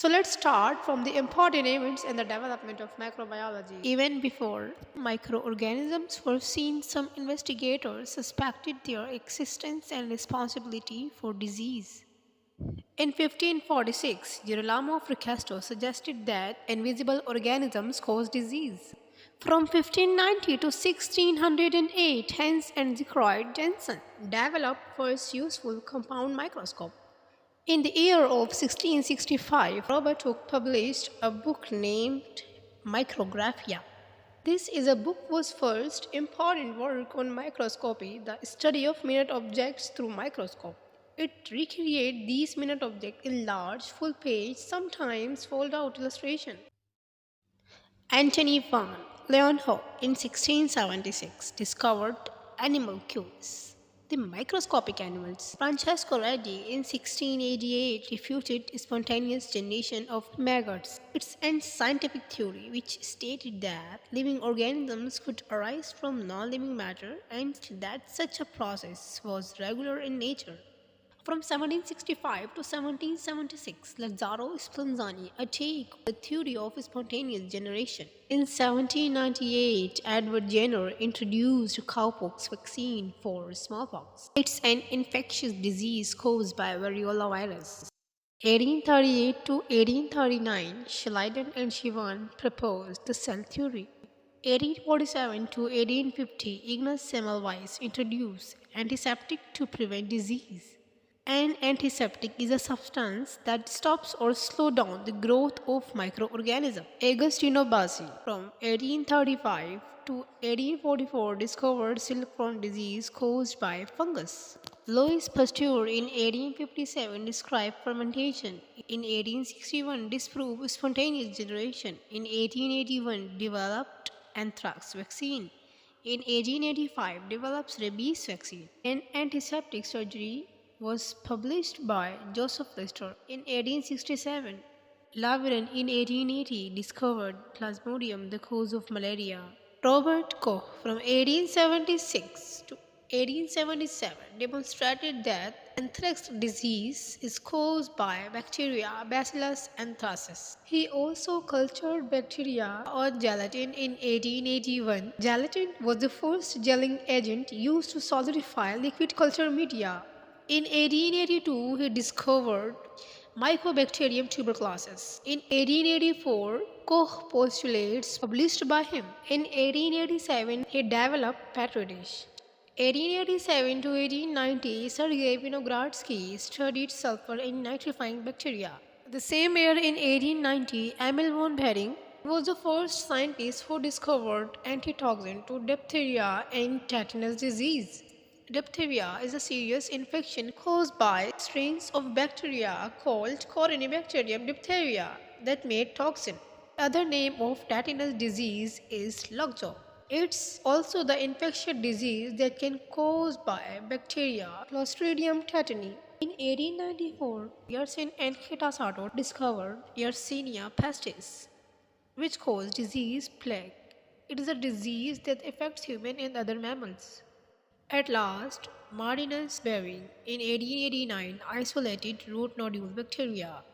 So let's start from the important events in the development of microbiology. Even before microorganisms were seen, some investigators suspected their existence and responsibility for disease. In 1546, Girolamo Fracastor suggested that invisible organisms cause disease. From 1590 to 1608, Hans and Zechariah Janssen developed first useful compound microscope. In the year of 1665, Robert Hooke published a book named Micrographia. This is a book was first important work on microscopy, the study of minute objects through microscope. It recreated these minute objects in large, full-page, sometimes fold-out illustration. Anthony van Leeuwenhoek in 1676 discovered animalcules, the microscopic animals. Francesco Redi in 1688 refuted spontaneous generation of maggots. Its end scientific theory, which stated that living organisms could arise from non-living matter and that such a process was regular in nature. From 1765 to 1776, Lazzaro Spallanzani attacked the theory of spontaneous generation. In 1798, Edward Jenner introduced cowpox vaccine for smallpox. It's an infectious disease caused by variola virus. 1838 to 1839, Schleiden and Shivan proposed the cell theory. 1847 to 1850, Ignaz Semmelweis introduced antiseptic to prevent disease. An antiseptic is a substance that stops or slows down the growth of microorganisms. Agostino Bassi, from 1835 to 1844, discovered silkworm disease caused by fungus. Louis Pasteur in 1857 described fermentation. In 1861, disproved spontaneous generation. In 1881, developed anthrax vaccine. In 1885, develops rabies vaccine. An antiseptic surgery was published by Joseph Lister. In 1867, Laveran in 1880 discovered Plasmodium, the cause of malaria. Robert Koch from 1876 to 1877 demonstrated that anthrax disease is caused by bacteria Bacillus anthracis. He also cultured bacteria or gelatin in 1881. Gelatin was the first gelling agent used to solidify liquid culture media. In 1882, he discovered Mycobacterium tuberculosis. In 1884, Koch postulates published by him. In 1887, he developed petri dish. 1887 to 1890, Sergei Vinogradsky studied sulfur in nitrifying bacteria. The same year in 1890, Emil von Behring was the first scientist who discovered antitoxin to diphtheria and tetanus disease. Diphtheria is a serious infection caused by strains of bacteria called Corynebacterium diphtheria that made toxin. The other name of tetanus disease is lockjaw. It's also the infectious disease that can caused by bacteria Clostridium tetani. In 1894, Yersin and Kitasato discovered Yersinia pestis, which caused disease plague. It is a disease that affects human and other mammals. At last, Martinus Bering in 1889 isolated root nodule bacteria.